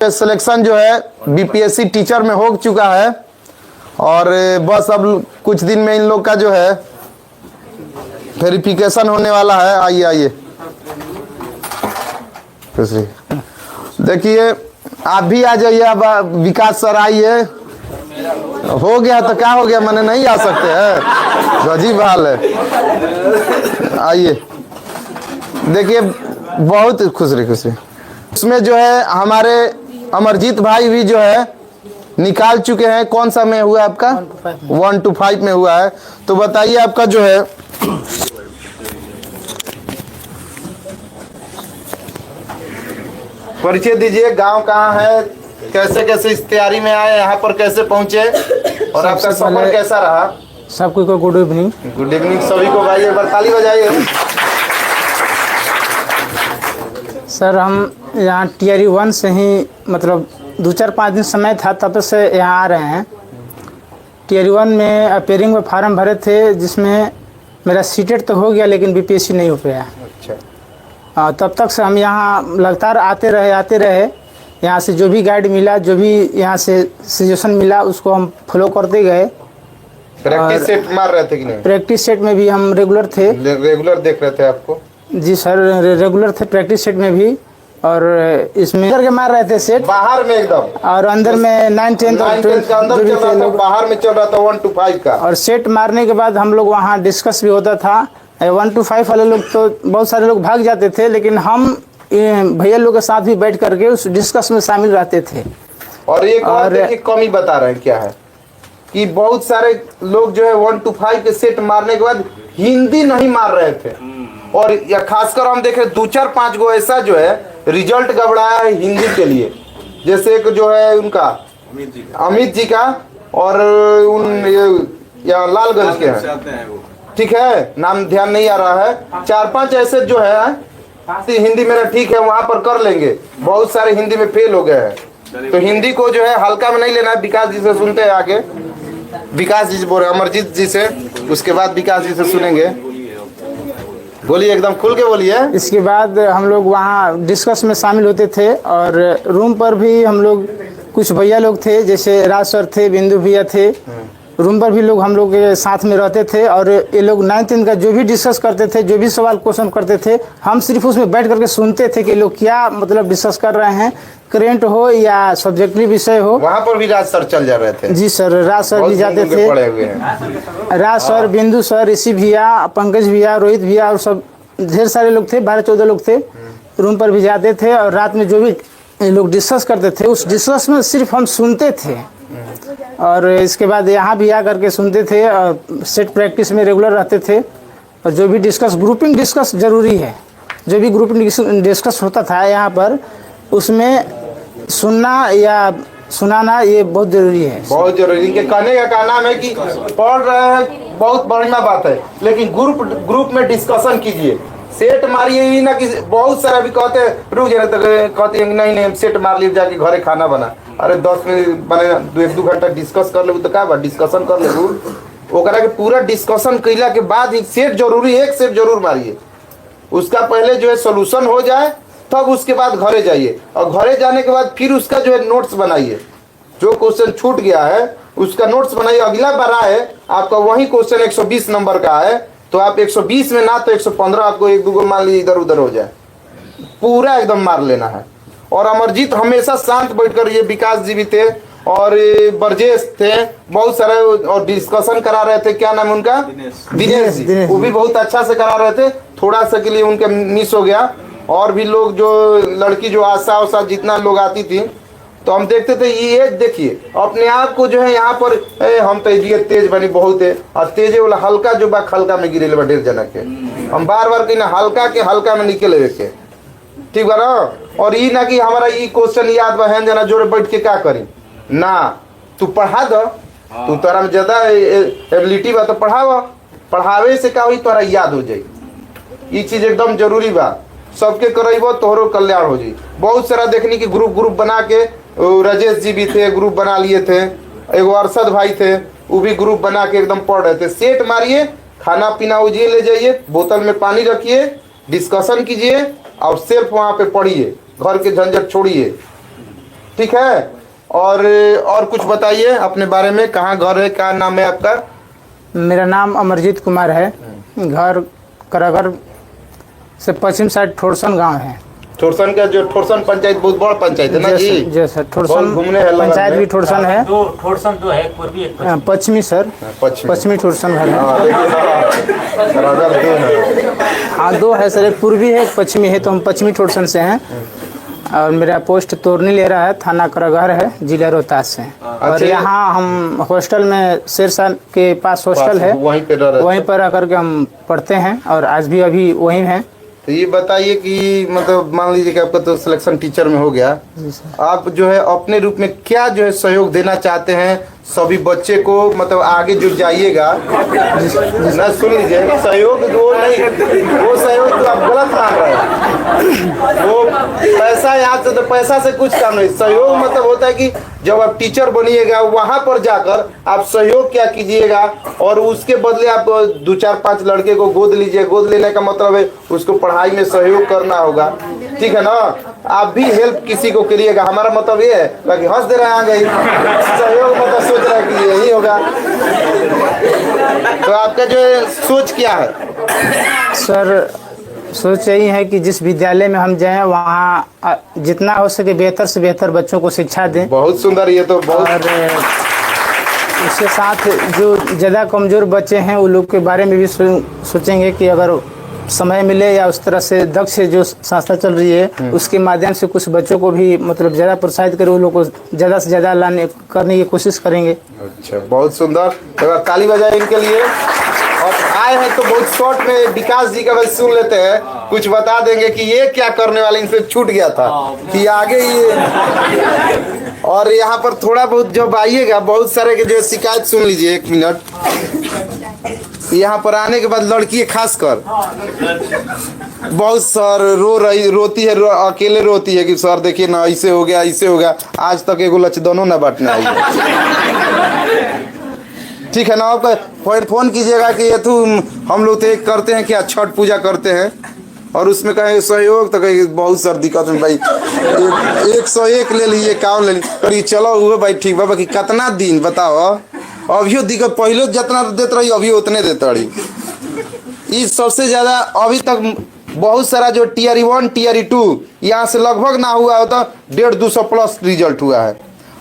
Selection जो है BPSC teacher में हो चुका है और बस अब कुछ दिन में इन लोग का जो है वेरिफिकेशन होने वाला है। आइए आइए देखिए, आप भी आ जाइए। अब विकास सर आइए। हो गया तो क्या हो गया, मैंने नहीं आ सकते हैं, अजीब हाल है। आइए देखिए, बहुत खुश रही। उसमें जो है हमारे अमरजीत भाई भी जो है निकाल चुके हैं। कौन सा में हुआ आपका? 1 to 5 में हुआ है। तो बताइए आपका जो है परिचय दीजिए, गांव कहाँ है, कैसे कैसे इस तैयारी में आए, यहाँ पर कैसे पहुंचे और आपका सफर कैसा रहा? सबको को गुड इवनिंग। गुड इवनिंग सभी को भाई, एक बार ताली बजाइए। सर हम यहाँ टियर 1 से ही मतलब 2-4-5 दिन समय था तब से यहाँ आ रहे हैं। टियर 1 में अपेयरिंग में फार्म भरे थे जिसमें मेरा सीटेट तो हो गया लेकिन बीपीएससी नहीं हो पाया। अच्छा। तब तक से हम यहाँ लगातार आते रहे। यहाँ से जो भी गाइड मिला, जो भी यहाँ से सजेशन मिला उसको हम फॉलो करते गए। प्रैक्टिस सेट मार रहे थे कि नहीं? प्रैक्टिस सेट में भी हम रेगुलर थे। रेगुलर देख रहे थे आपको? जी सर, रेगुलर थे प्रैक्टिस सेट में भी, और इसमें करके मार रहे थे सेट बाहर में एकदम, और अंदर में 9, 10 का अंदर चल रहा था, बाहर में चल रहा था 1 to 5 का। और सेट मारने के बाद हम लोग वहाँ डिस्कस भी होता था। 1 to 5 वाले लोग तो बहुत सारे लोग भाग जाते थे, लेकिन हम भैया लोग के साथ भी बैठ करके उस डिस्कस में शामिल रहते थे। और एक और कमी बता रहे हैं क्या है कि बहुत सारे लोग जो है 1 to 5 के सेट मारने के बाद हिंदी नहीं मार रहे थे, और या खासकर हम देखे 2-4-5 गो ऐसा जो है रिजल्ट गड़बड़ाया है हिंदी के लिए। जैसे एक जो है उनका अमित जी का, और उन या लालगंज के हैं, ठीक है, नाम ध्यान नहीं आ रहा है। 4-5 ऐसे जो है हिंदी मेरा ठीक है, वहां पर कर लेंगे। बहुत सारे हिंदी में फेल हो गए हैं, तो हिंदी को जो है हल्का में नहीं लेना है। विकास जी से सुनते हैं आगे, विकास जी से बोल रहे, अमरजीत जी से, उसके बाद विकास जी से सुनेंगे। बोलिए, एकदम खुल के बोलिए। इसके बाद हम लोग वहाँ डिस्कस में शामिल होते थे, और रूम पर भी हम लोग कुछ भैया लोग थे, जैसे राज सर थे, बिंदु भैया थे, रूम पर भी लोग हम लोग के साथ में रहते थे। और ये लोग 9-10 का जो भी डिस्कस करते थे, जो भी सवाल क्वेश्चन करते थे, हम सिर्फ उसमें बैठ करके सुनते थे कि लोग क्या मतलब डिस्कस कर रहे हैं, करेंट हो या सब्जेक्टिव विषय हो। वहाँ पर भी राज सर चल जा रहे थे? जी सर, राज सर भी जाते थे, राज सर, बिंदु सर, ऋषि भैया, पंकज भैया, रोहित भैया, और सब ढेर सारे लोग थे, 12-14 लोग थे। रूम पर भी जाते थे, और रात में जो भी लोग डिस्कस करते थे उस डिस्कस में सिर्फ हम सुनते थे। और इसके बाद यहाँ भी आ करके सुनते थे, और सेट प्रैक्टिस में रेगुलर रहते थे। और जो भी डिस्कस, ग्रुपिंग डिस्कस जरूरी है, जो भी ग्रुपिंग डिस्कस होता था यहाँ पर, उसमें सुनना या सुनाना ये बहुत जरूरी है। बहुत जरूरी है। कहने का नाम है कि पढ़ रहे हैं, बहुत बढ़िया बात है, लेकिन ग्रुप में डिस्कशन कीजिए। सेट मारिए ही ना कि बहुत सारे अभी कहते हैं रुक जाए, तो कहते हैं नहीं हम सेट मार लिए, जाके घरे खाना बना। अरे 10 मिनट बने, 1-2 घंटा डिस्कस कर ले तो क्या बात, डिस्कशन कर ले। ओकरा के पूरा डिस्कशन कैला के बाद ही सेट जरूरी, एक सेट जरूर मारिए। उसका पहले जो है सोल्यूशन हो जाए, तब उसके बाद घरे जाइए, और घरे जाने के बाद फिर उसका जो है नोट्स बनाइए। जो क्वेश्चन छूट गया है उसका नोट्स बनाइए। अगला बार आए आपका वही क्वेश्चन 120 नंबर का है, तो आप 120 में ना तो 115 आपको 1-2 मान लीजिए इधर उधर हो जाए, पूरा एकदम मार लेना है। और अमरजीत हमेशा शांत बैठकर, ये विकास जी भी थे और ब्रजेश थे, बहुत सारे, और डिस्कशन करा रहे थे। क्या नाम है उनका? दिनेश जी, वो भी बहुत अच्छा से करा रहे थे। थोड़ा सा के लिए उनके मिस हो गया। और भी लोग, जो लड़की जो आशा जितना लोग आती थी, तो हम देखते थे। ये देखिए अपने आप को जो है यहाँ पर हम तो ये तेज बनी बहुत है, और तेज वाला हल्का जो बा खलका में गिरे बा ढेर जना के। हम बार बार कहीं हल्का के हल्का में निकले के, ठीक बा ना। और ये ना कि हमारा ये क्वेश्चन याद बा है जना जोड़े बैठ के क्या करी ना, तू पढ़ा दो, तू तोरा में ज्यादा एबिलिटी बा तो पढ़ावे से का हुई तोरा याद हो जाए। ये चीज एकदम जरूरी बा, सबके करेबो तोहरो कल्याण हो जाए। बहुत सारा देखने की ग्रुप बना के, राजेश जी भी थे, ग्रुप बना लिए थे, एगो अरशद भाई थे, वो भी ग्रुप बना के एकदम पढ़ रहे थे। सेट मारिए, खाना पीना उजिए ले जाइए, बोतल में पानी रखिए, डिस्कशन कीजिए, और सिर्फ वहाँ पे पढ़िए, घर के झंझट छोड़िए। ठीक है। और कुछ बताइए अपने बारे में, कहाँ घर है, क्या नाम है आपका? मेरा नाम अमरजीत कुमार है। घर करागर से पश्चिम साइड ठोरसन गांव है। ठोरसन का जो ठोरसन पंचायत बहुत बड़ा पंचायत है ना जी? जी सर, बहुत ठोरसन घूमने है पंचायत भी ठोरसन है। दो ठोरसन दो है, पूर्वी एक पश्चिमी। पश्चिमी सर, पश्चिमी ठोरसन घर है। हाँ, देखिए, करागर दो है। हाँ, दो है सर, एक पूर्वी है एक पश्चिमी है, तो हम पश्चिमी ठोरसन से हैं। और मेरा पोस्ट तोरनी ले रहा है, थाना करागर है, जिला रोहतास से। और यहाँ हम हॉस्टल में शेरशाह के पास हॉस्टल है, वहीं पर आकर के हम पढ़ते हैं और आज भी अभी वहीं हैं। तो ये बताइए कि मतलब मान लीजिए कि आपका तो सिलेक्शन टीचर में हो गया, आप जो है अपने रूप में क्या जो है सहयोग देना चाहते हैं सभी बच्चे को, मतलब आगे जो जाइएगा ना, सुन लीजिए, सहयोग वो नहीं, वो सहयोग तो आप गलत मान रहे हैं। वो पैसा यहाँ से, तो पैसा से कुछ काम नहीं। सहयोग मतलब होता है कि जब आप टीचर बनिएगा वहाँ पर जाकर आप सहयोग क्या कीजिएगा, और उसके बदले आप 2 4 5 लड़के को गोद लीजिए। गोद लेने का मतलब है उसको पढ़ाई में सहयोग करना होगा, ठीक है ना? आप भी हेल्प किसी को करिएगा। हमारा मतलब ये है कि हंस दे रहे हैं आगे, सहयोग मतलब सोच रहे हैं कि यही होगा। तो आपका जो सोच क्या है सर? सोच यही है कि जिस विद्यालय में हम जाएं वहाँ जितना हो सके बेहतर से बेहतर बच्चों को शिक्षा दें। बहुत सुंदर, ये तो बहुत। और इसके साथ जो ज़्यादा कमज़ोर बच्चे हैं उन लोग के बारे में भी सोचेंगे कि अगर समय मिले या उस तरह से दक्ष जो संस्था चल रही है उसके माध्यम से कुछ बच्चों को भी मतलब ज़्यादा प्रोत्साहित करें, उन लोग को ज़्यादा से ज़्यादा लाने करने की कोशिश करेंगे। अच्छा, बहुत सुंदर। ताली बजाए इनके लिए। और आए हैं तो बहुत शॉर्ट में विकास जी का बस सुन लेते हैं, कुछ बता देंगे कि ये क्या करने वाले, इनसे छूट गया था कि आगे ये। और यहाँ पर थोड़ा बहुत जब आइएगा बहुत सारे के जो शिकायत सुन लीजिए। 1 मिनट। यहाँ पर आने के बाद लड़की खासकर बहुत सर रोती है, अकेले रोती है कि सर देखिए ना ऐसे हो गया, ऐसे हो गया। आज तक एगो लचदनो ना बांटने आई। ठीक है ना? आपका फोन कीजिएगा कि ये तो हम लोग तो एक करते हैं क्या, छठ पूजा करते हैं और उसमें कहें सहयोग, तो कहीं बहुत सर दिक्कत में भाई 101 ले लीजिए, काम ले लीजिए, चलो हुए भाई ठीक बाबा कि कितना दिन बताओ। अभियो दिक्कत, पहले जितना देते रही अभी उतने देते रही। इस सबसे ज़्यादा अभी तक बहुत सारा जो Tier 1 Tier 2 यहाँ से लगभग ना हुआ होता, 150-200 प्लस रिजल्ट हुआ है।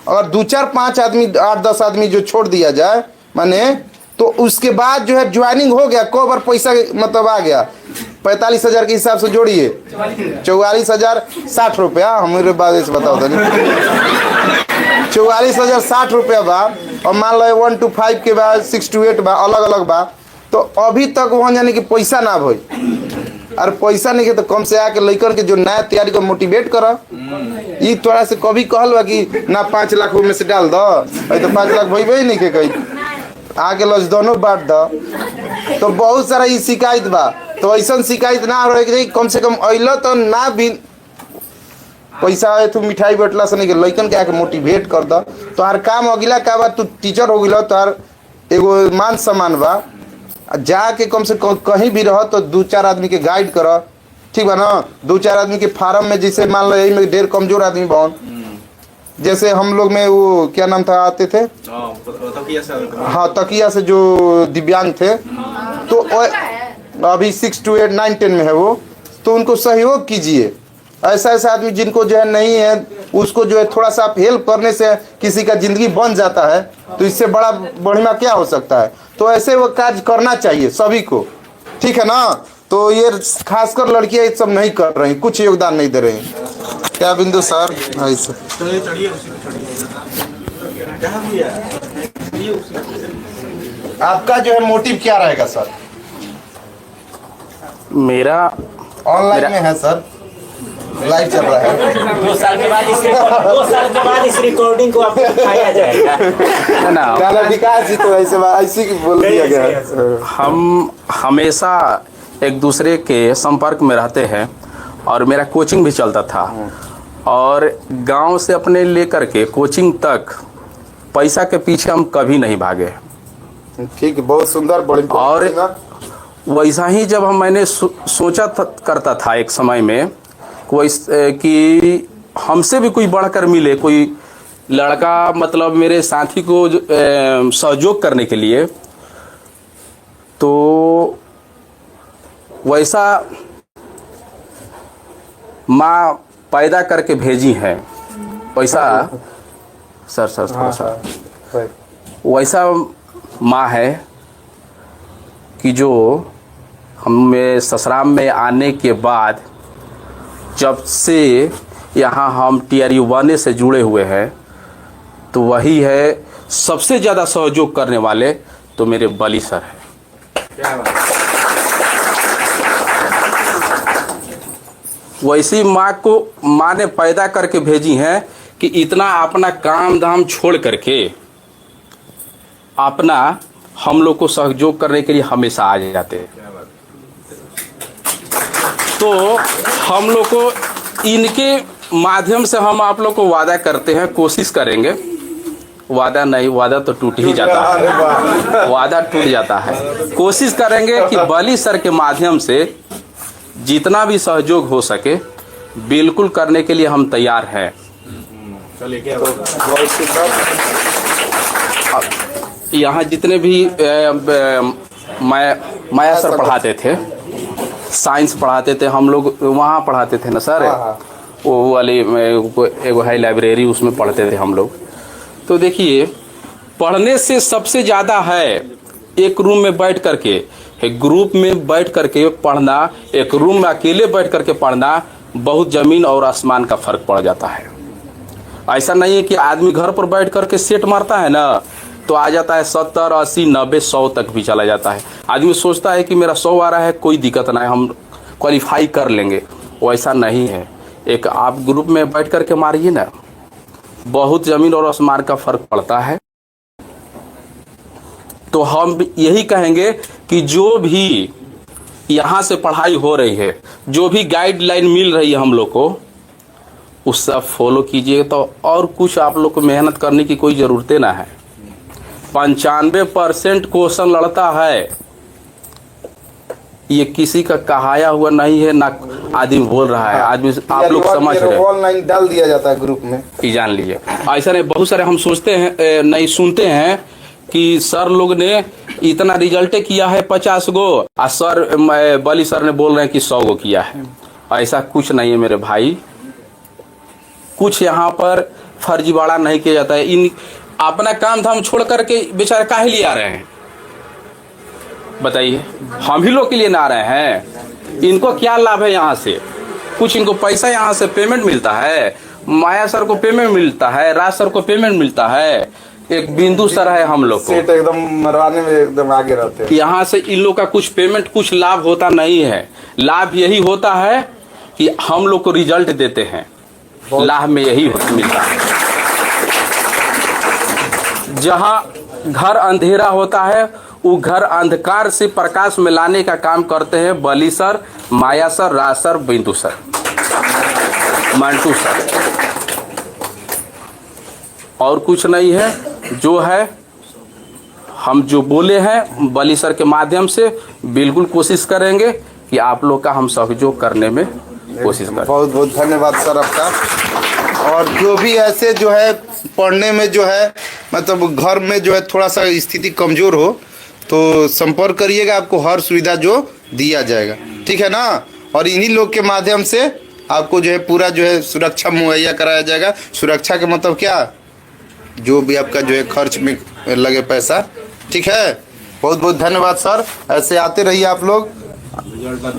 अगर 2 4 5 आदमी 8 10 आदमी जो छोड़ दिया जाए माने, तो उसके बाद जो है ज्वाइनिंग हो गया, को बार पैसा मतलब आ गया 45,000 के हिसाब से जोड़िए 44,060 रुपया। हमारे बाद से बताओ तो 44,060 रुपया बा। और मान लो 1 to 5 के बाद 6 to 8 बा, अलग अलग बा। तो अभी तक वहाँ जाने की पैसा ना भई, और पैसा नहीं के तो कम से आके लड़कन के जो नया तैयारी को मोटिवेट करा। ये थोड़ा से कभी कहल बा कि ना 5 लाख में से डाल दो, तो 5 लाख भई ही नहीं के कहीं आगे लज दोनों बांट दो। तो बहुत सारा ये शिकायत बा। तो ऐसा शिकायत ना रहे कि कम से कम अइलो तो ना भी पैसा है तो मिठाई बटला से नहीं, लड़कन के आके मोटिवेट कर दो। तो हर काम अगिला का बात, तू टीचर हो गया तो हर एगो मान सम्मान बा। जाके कम से कम कहीं भी रहो तो 2 4 आदमी के गाइड करो, ठीक बा ना? 2 4 आदमी के फार्म में, जैसे मान लो यही में ढेर कमजोर आदमी बन, जैसे हम लोग में वो क्या नाम था आते थे, हाँ तकिया से जो दिव्यांग थे, तो अभी 6 to 8 9 10 में है वो, तो उनको सहयोग कीजिए। ऐसा ऐसा आदमी जिनको जो है नहीं है, उसको जो है थोड़ा सा आप हेल्प करने से किसी का जिंदगी बन जाता है, तो इससे बड़ा बढ़िया क्या हो सकता है? तो ऐसे वो कार्य करना चाहिए सभी को, ठीक है ना? तो ये खासकर लड़कियां ये सब नहीं कर रही, कुछ योगदान नहीं दे रही। क्या बिंदु सर? ऐसे आपका जो है मोटिव क्या रहेगा सर? मेरा ऑनलाइन में है सर, लाइव चल रहा है। 2 साल के बाद इस रिकॉर्डिंग को आपको दिखाया जाएगा ना। विकास जी तो ऐसे बोल दिया गया है। हम हमेशा एक दूसरे के संपर्क में रहते हैं और मेरा कोचिंग भी चलता था, और गांव से अपने लेकर के कोचिंग तक पैसा के पीछे हम कभी नहीं भागे। ठीक है, बहुत सुंदर, बड़ी। और वैसा ही जब मैंने सोचा करता था एक समय में कि हमसे भी कोई बढ़कर मिले, कोई लड़का मतलब मेरे साथी को सहयोग करने के लिए, तो वैसा माँ पैदा करके भेजी है। वैसा सर थोड़ा सा वैसा माँ है कि जो हमें ससुराल में आने के बाद जब से यहाँ हम TRU 1 से जुड़े हुए हैं, तो वही है सबसे ज़्यादा सहयोग करने वाले तो मेरे बली सर हैं। वैसी माँ ने पैदा करके भेजी हैं कि इतना अपना काम धाम छोड़ करके अपना हम लोग को सहयोग करने के लिए हमेशा आ जाते हैं। तो हम लोग को इनके माध्यम से हम आप लोग को वादा करते हैं, कोशिश करेंगे, वादा नहीं, वादा तो टूट ही जाता है, वादा टूट जाता है। कोशिश करेंगे कि बली सर के माध्यम से जितना भी सहयोग हो सके बिल्कुल करने के लिए हम तैयार हैं। यहाँ जितने भी माया सर पढ़ाते थे, साइंस पढ़ाते थे, हम लोग वहाँ पढ़ाते थे ना सर, वो वाली एगो है लाइब्रेरी, उसमें पढ़ते थे हम लोग। तो देखिए, पढ़ने से सबसे ज़्यादा है एक रूम में बैठ करके, एक ग्रुप में बैठ करके पढ़ना, एक रूम में अकेले बैठ करके पढ़ना, बहुत ज़मीन और आसमान का फ़र्क पड़ जाता है। ऐसा नहीं है कि आदमी घर पर बैठ करके सेट मारता है ना तो आ जाता है 70, 80, 90, 100 तक भी चला जाता है। आदमी सोचता है कि मेरा 100 आ रहा है, कोई दिक्कत नहीं, हम क्वालिफाई कर लेंगे। वैसा नहीं है। एक आप ग्रुप में बैठ करके मारिए ना, बहुत ज़मीन और आसमान का फ़र्क पड़ता है। तो हम यही कहेंगे कि जो भी यहाँ से पढ़ाई हो रही है, जो भी गाइडलाइन मिल रही है हम लोग को, उस सब फॉलो कीजिए। तो और कुछ आप लोग को मेहनत करने की कोई ज़रूरत ना है। 95% क्वेश्चन लड़ता है, ये किसी का कहाया हुआ नहीं है, ना आदमी बोल रहा है, आदमी आप लोग समझ रहे हैं। ऑनलाइन डाल दिया जाता है ग्रुप में, ये जान लीजिए। ऐसा नहीं, बहुत सारे हम सोचते हैं, नहीं सुनते हैं कि सर लोग ने इतना रिजल्ट किया है 50 गो, और सर बली सर ने बोल रहे हैं कि 100 गो किया है। ऐसा कुछ नहीं है मेरे भाई, कुछ यहाँ पर फर्जीवाड़ा नहीं किया जाता है। इन अपना काम धाम छोड़ करके बेचारे काहे लिए आ रहे हैं बताइए? हम ही लोग के लिए ना आ रहे हैं। इनको क्या लाभ है यहाँ से? कुछ इनको पैसा यहाँ से पेमेंट मिलता है, माया सर को पेमेंट मिलता है, राज सर को पेमेंट मिलता है, एक बिंदु सर है हम लोग को, एकदम मरवाने में एकदम आगे रहते हैं। यहाँ से इन लोग का कुछ पेमेंट, कुछ लाभ होता नहीं है। लाभ यही होता है कि हम लोग को रिजल्ट देते हैं, लाभ में यही मिलता है। जहाँ घर अंधेरा होता है, वो घर अंधकार से प्रकाश में लाने का काम करते हैं बली सर, माया सर, राज सर, बिंदु सर, मंटू सर। और कुछ नहीं है। जो है हम जो बोले हैं बली सर के माध्यम से बिल्कुल कोशिश करेंगे कि आप लोग का हम सहयोग करने में कोशिश करें। बहुत बहुत धन्यवाद सर आपका। और जो भी ऐसे जो है पढ़ने में जो है मतलब घर में जो है थोड़ा सा स्थिति कमज़ोर हो तो संपर्क करिएगा, आपको हर सुविधा जो दिया जाएगा, ठीक है ना। और इन्हीं लोग के माध्यम से आपको जो है पूरा जो है सुरक्षा मुहैया कराया जाएगा। सुरक्षा के मतलब क्या, जो भी आपका जो है खर्च में लगे पैसा, ठीक है। बहुत बहुत धन्यवाद सर, ऐसे आते रहिए आप लोग,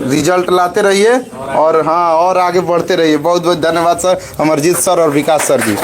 रिजल्ट लाते रहिए और हाँ और आगे बढ़ते रहिए। बहुत बहुत धन्यवाद सर, अमरजीत सर और विकास सर जी।